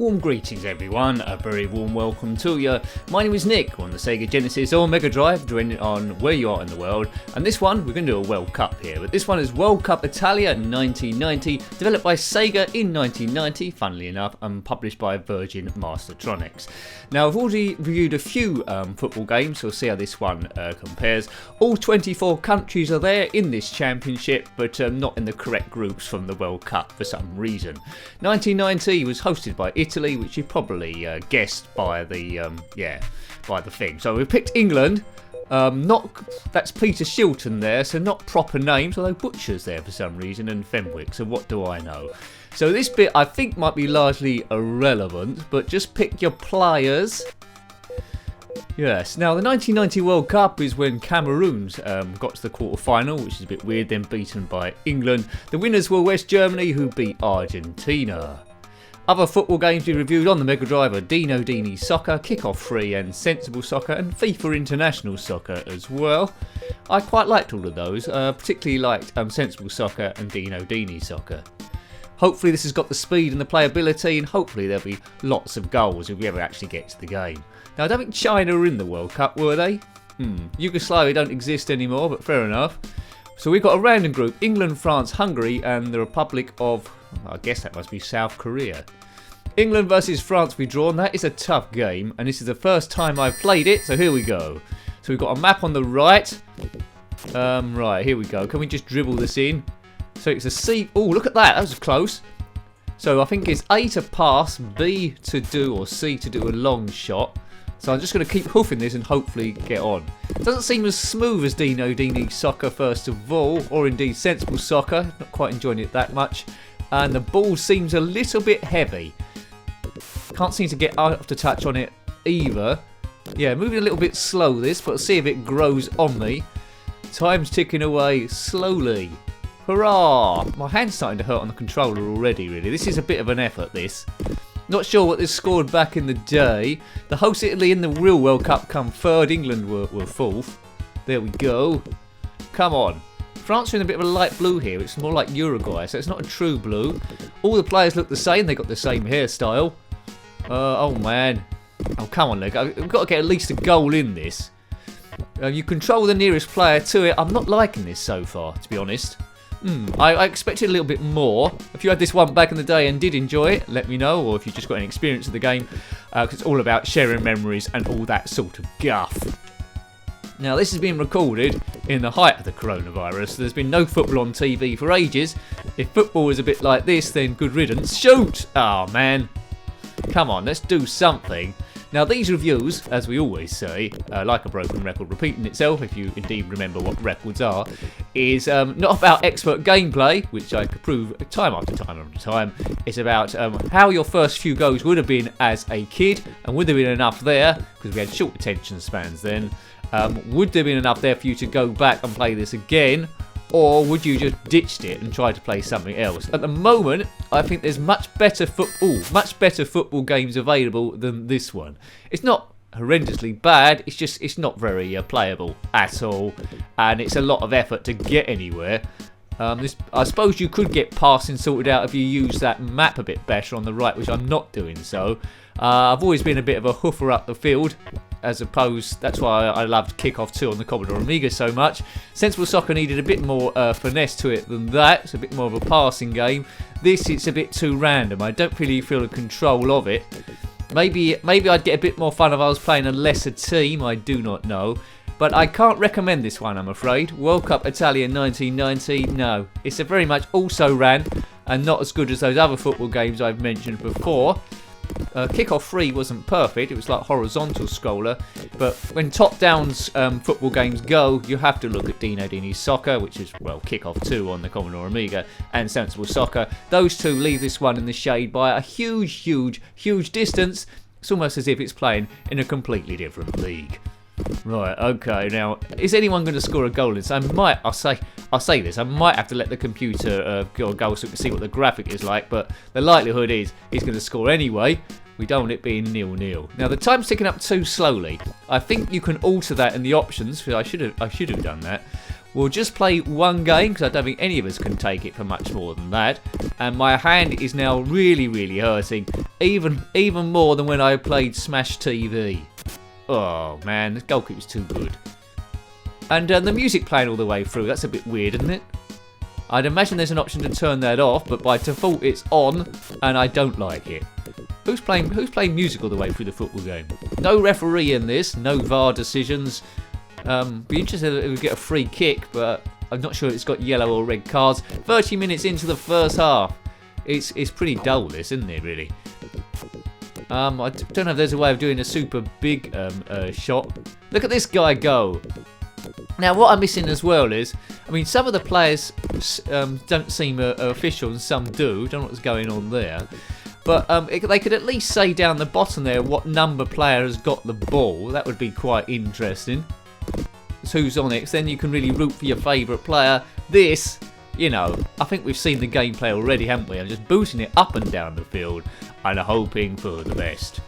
Warm greetings everyone, a very warm welcome to you. My name is Nick on the SEGA Genesis or Mega Drive, depending on where you are in the world. And this one, we're going to do a World Cup here, but this one is World Cup Italia 1990, developed by SEGA in 1990, funnily enough, and published by Virgin Mastertronic. Now I've already reviewed a few football games, so we'll see how this one compares. All 24 countries are there in this championship, but not in the correct groups from the World Cup for some reason. 1990 was hosted by Italy, which you probably guessed by the thing. So we picked England. That's Peter Shilton there, so not proper names, although Butcher's there for some reason, and Fenwick, so what do I know? So this bit I think might be largely irrelevant, but just pick your players. Yes, now the 1990 World Cup is when Cameroons got to the quarter-final, which is a bit weird, then beaten by England. The winners were West Germany, who beat Argentina. Other football games we reviewed on the Mega Drive are Dino Dini Soccer, Kickoff Free and Sensible Soccer, and FIFA International Soccer as well. I quite liked all of those, particularly liked Sensible Soccer and Dino Dini Soccer. Hopefully this has got the speed and the playability, and hopefully there'll be lots of goals if we ever actually get to the game. Now I don't think China were in the World Cup, were they? Yugoslavia don't exist anymore, but fair enough. So we've got a random group: England, France, Hungary and the Republic of, I guess that must be South Korea. England versus France we've drawn. That is a tough game, and this is the first time I've played it, so here we go. So we've got a map on the right. Right, here we go. Can we just dribble this in? So it's a C. Oh, look at that. That was close. So I think it's A to pass, B to do, or C to do a long shot. So I'm just going to keep hoofing this and hopefully get on. It doesn't seem as smooth as Dino Dini Soccer first of all, or indeed Sensible Soccer. Not quite enjoying it that much. And the ball seems a little bit heavy. Can't seem to get out to touch on it either. Yeah, moving a little bit slow this, but I'll see if it grows on me. Time's ticking away slowly. Hurrah! My hand's starting to hurt on the controller already, really. This is a bit of an effort, this. Not sure what this scored back in the day. The host Italy in the real World Cup come third. England were fourth. There we go. Come on. France are in a bit of a light blue here. It's more like Uruguay, so it's not a true blue. All the players look the same. They got the same hairstyle. Oh man. Oh, come on, look. We've got to get at least a goal in this. You control the nearest player to it. I'm not liking this so far, to be honest. I expected a little bit more. If you had this one back in the day and did enjoy it, let me know. Or if you just got any experience of the game. Because it's all about sharing memories and all that sort of guff. Now, this has been recorded in the height of the coronavirus. There's been no football on TV for ages. If football is a bit like this, then good riddance. Shoot! Oh, man. Come on, let's do something. Now, these reviews, as we always say, like a broken record repeating itself, if you indeed remember what records are, is not about expert gameplay, which I could prove time after time after time. It's about how your first few goals would have been as a kid, and would there have been enough there, because we had short attention spans then. Would there have been enough there for you to go back and play this again? Or would you just ditched it and try to play something else? At the moment, I think there's much better football games available than this one. It's not horrendously bad, it's not very playable at all, and it's a lot of effort to get anywhere. I suppose you could get passing sorted out if you use that map a bit better on the right, which I'm not doing so. I've always been a bit of a hoofer up the field, as opposed, that's why I loved Kickoff 2 on the Commodore Amiga so much. Sensible Soccer needed a bit more finesse to it than that. It's a bit more of a passing game. This, it's a bit too random. I don't really feel the control of it. Maybe I'd get a bit more fun if I was playing a lesser team, I do not know. But I can't recommend this one, I'm afraid. World Cup Italia 1990, no. It's a very much also ran, and not as good as those other football games I've mentioned before. Kickoff 3 wasn't perfect, it was like horizontal scroller, but when top-down football games go, you have to look at Dino Dini Soccer, which is, well, Kickoff 2 on the Commodore Amiga, and Sensible Soccer. Those two leave this one in the shade by a huge distance. It's almost as if it's playing in a completely different league. Right, okay, now, is anyone going to score a goal in this? I'll say this, I might have to let the computer go so we can see what the graphic is like, but the likelihood is he's going to score anyway. We don't want it being 0-0. Now, the time's ticking up too slowly. I think you can alter that in the options, because I should have done that. We'll just play one game because I don't think any of us can take it for much more than that. And my hand is now really, really hurting, even more than when I played Smash TV. Oh man, this goalkeeper's too good. And the music playing all the way through, that's a bit weird, isn't it? I'd imagine there's an option to turn that off, but by default it's on, and I don't like it. Who's playing music all the way through the football game? No referee in this, no VAR decisions. Be interested if we get a free kick, but I'm not sure it's got yellow or red cards. 30 minutes into the first half. It's pretty dull, this, isn't it, really? I don't know if there's a way of doing a super big shot. Look at this guy go. Now, what I'm missing as well is, I mean, some of the players don't seem official and some do. Don't know what's going on there. But they could at least say down the bottom there what number player has got the ball. That would be quite interesting. So who's on it? Then you can really root for your favourite player. This, you know, I think we've seen the gameplay already, haven't we? I'm just booting it up and down the field and hoping for the best.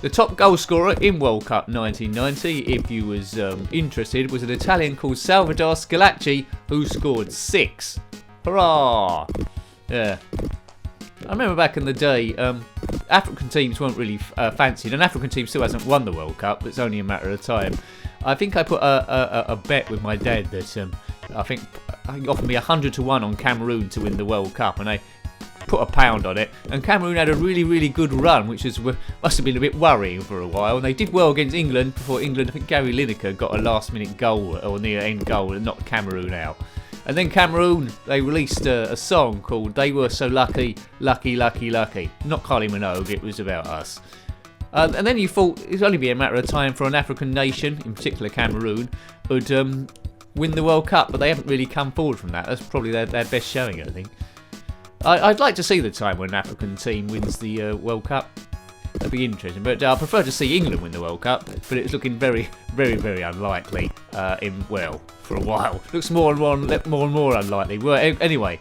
The top goal scorer in World Cup 1990, if you was interested, was an Italian called Salvador Schillaci, who scored 6. Hurrah! Yeah. I remember back in the day, African teams weren't really fancied. An African team still hasn't won the World Cup. It's only a matter of time. I think I put a bet with my dad that I think he offered me 100 to 1 on Cameroon to win the World Cup, and I put a pound on it. And Cameroon had a really, really good run, which must have been a bit worrying for a while. And they did well against England. Before England, I think Gary Lineker got a last-minute goal or near-end goal and knocked Cameroon out. And then Cameroon, they released a song called "They Were So Lucky, Lucky, Lucky, Lucky." Not Kylie Minogue, it was about us. And then you thought it'd only be a matter of time for an African nation, in particular Cameroon, would win the World Cup, but they haven't really come forward from that. That's probably their best showing, I think. I'd like to see the time when an African team wins the World Cup. That'd be interesting, but I prefer to see England win the World Cup, but it's looking very, very, very unlikely for a while. Looks more and more unlikely. Well, anyway,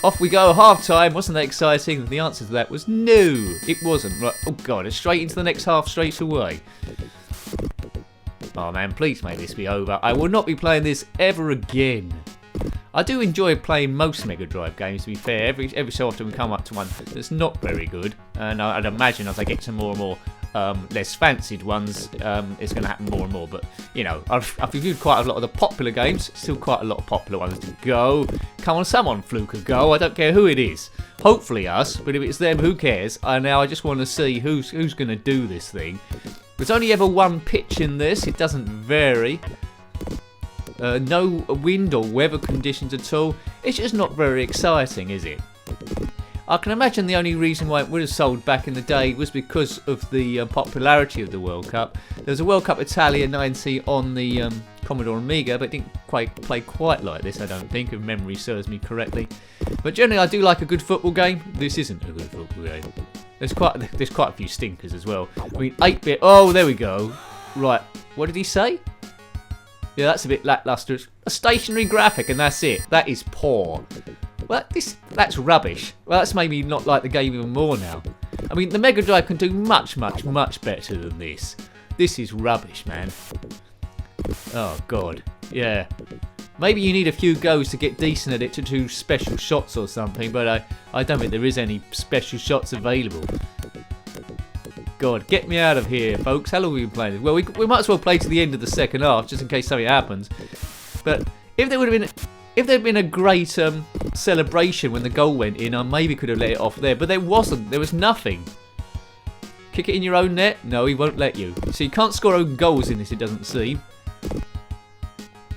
off we go, half-time. Wasn't that exciting? The answer to that was no, it wasn't. Right. Oh, God, it's straight into the next half straight away. Oh, man, please may this be over. I will not be playing this ever again. I do enjoy playing most Mega Drive games, to be fair. Every so often we come up to one that's not very good. And I'd imagine as I get to more and more less fancied ones, it's going to happen more and more. But, you know, I've reviewed quite a lot of the popular games. Still quite a lot of popular ones to go. Come on, someone fluke a go. I don't care who it is. Hopefully us, but if it's them, who cares? Now I just want to see who's going to do this thing. There's only ever one pitch in this. It doesn't vary. No wind or weather conditions at all. It's just not very exciting, is it? I can imagine the only reason why it would have sold back in the day was because of the popularity of the World Cup. There was a World Cup Italia 90 on the Commodore Amiga, but it didn't play quite like this, I don't think, if memory serves me correctly. But generally I do like a good football game. This isn't a good football game. There's quite a few stinkers as well. I mean, 8-bit... Oh, there we go. Right, what did he say? Yeah, that's a bit lacklustre. A stationary graphic, and that's it. That is poor. Well, that's rubbish. Well, that's made me not like the game even more now. I mean, the Mega Drive can do much, much, much better than this. This is rubbish, man. Oh, God. Yeah. Maybe you need a few goes to get decent at it to do special shots or something, but I don't think there is any special shots available. God, get me out of here, folks. How long have we been playing this? Well, we might as well play to the end of the second half, just in case something happens. But if there'd been a great celebration when the goal went in, I maybe could have let it off there. But there wasn't. There was nothing. Kick it in your own net? No, he won't let you. So you can't score own goals in this, it doesn't seem.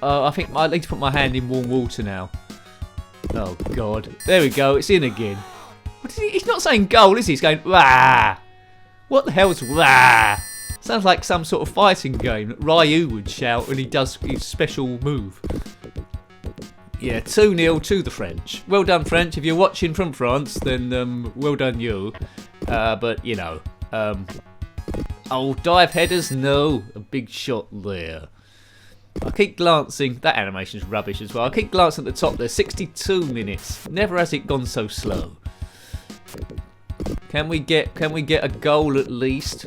I think I need to put my hand in warm water now. Oh, God. There we go. It's in again. He's not saying goal, is he? He's going, wah! What the hell's wah? Sounds like some sort of fighting game that Ryu would shout when he does his special move. Yeah, 2-0 to the French. Well done, French. If you're watching from France, then well done you. But, you know. Oh, dive headers? No. A big shot there. I keep glancing. That animation's rubbish as well. I keep glancing at the top there. 62 minutes. Never has it gone so slow. Can we get a goal at least?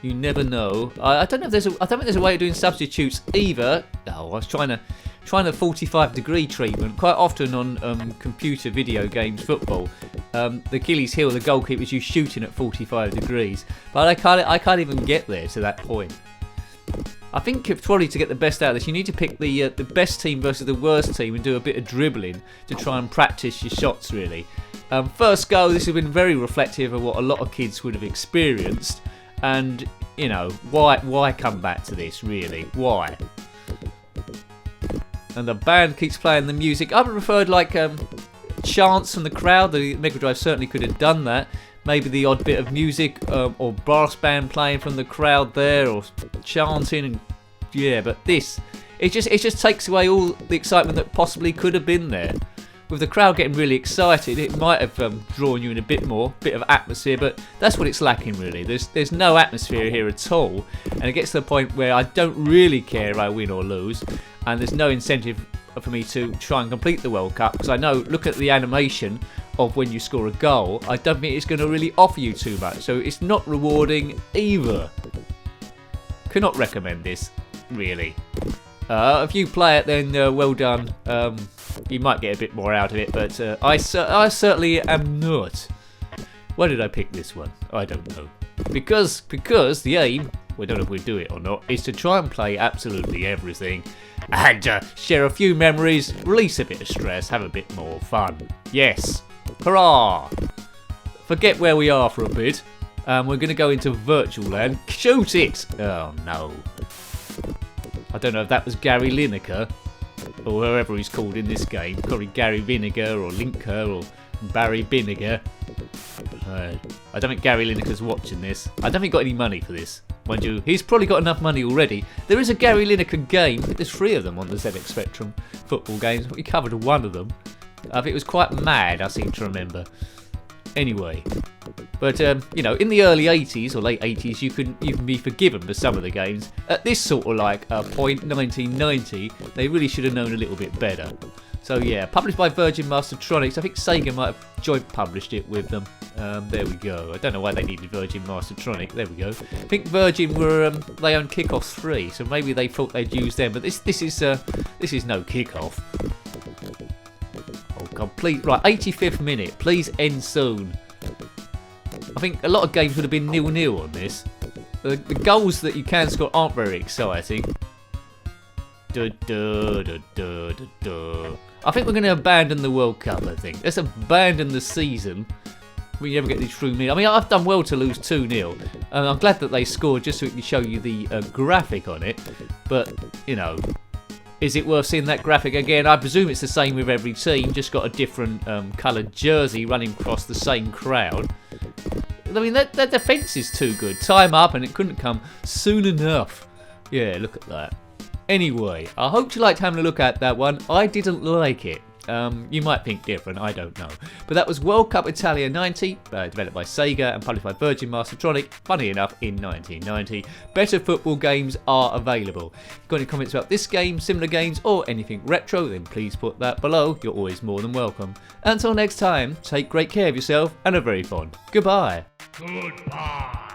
You never know. I don't know if I don't think there's a way of doing substitutes either. Oh, I was trying to trying the 45-degree treatment. Quite often on computer video games, football, the Achilles heel, the goalkeeper is you shooting at 45 degrees. But I can't even get there to that point. I think probably to get the best out of this, you need to pick the best team versus the worst team and do a bit of dribbling to try and practice your shots, really. First go, this has been very reflective of what a lot of kids would have experienced. And, you know, why come back to this, really? Why? And the band keeps playing the music. I would have preferred, like, chants from the crowd. The Mega Drive certainly could have done that. Maybe the odd bit of music or brass band playing from the crowd there, or chanting, and yeah. But this, it just takes away all the excitement that possibly could have been there. With the crowd getting really excited, it might have drawn you in a bit of atmosphere. But that's what it's lacking, really. There's no atmosphere here at all, and it gets to the point where I don't really care if I win or lose, and there's no incentive for me to try and complete the World Cup, because I know, look at the animation of when you score a goal, I don't think it's going to really offer you too much, so it's not rewarding either. Cannot recommend this, really. If you play it, then well done. You might get a bit more out of it, but I certainly am not. Why did I pick this one? I don't know. Because the aim, we don't know if we do it or not, is to try and play absolutely everything and share a few memories, release a bit of stress, have a bit more fun. Yes. Hurrah! Forget where we are for a bit. We're going to go into virtual land. Shoot it! Oh no. I don't know if that was Gary Lineker, or whoever he's called in this game. Probably Gary Vinegar, or Linker, or Barry Vinegar. I don't think Gary Lineker's watching this. I don't think he got any money for this. Mind you, he's probably got enough money already. There is a Gary Lineker game. There's 3 of them on the ZX Spectrum football games. We covered one of them. I think it was quite mad, I seem to remember. Anyway, but you know, in the early 80s or late 80s, you could even be forgiven for some of the games. At this sort of like point, 1990, they really should have known a little bit better. So yeah, published by Virgin Mastertronic. I think Sega might have joint published it with them. There we go. I don't know why they needed Virgin Mastertronic. There we go. I think Virgin were they own Kickoff 3, so maybe they thought they'd use them. But this is no Kickoff. Oh god, please, right, 85th minute, please end soon. I think a lot of games would have been 0-0 on this. The goals that you can score aren't very exciting. I think we're going to abandon the World Cup, I think. Let's abandon the season. We never get these through me. I mean, I've done well to lose 2-0. And I'm glad that they scored just so we can show you the graphic on it. But, you know, is it worth seeing that graphic again? I presume it's the same with every team, just got a different coloured jersey running across the same crowd. I mean, that defence is too good. Time up, and it couldn't come soon enough. Yeah, look at that. Anyway, I hope you liked having a look at that one. I didn't like it. You might think different, I don't know. But that was World Cup Italia 90, developed by Sega and published by Virgin Mastertronic, funny enough, in 1990. Better football games are available. If you've got any comments about this game, similar games, or anything retro, then please put that below. You're always more than welcome. Until next time, take great care of yourself and are very fond. Goodbye. Goodbye.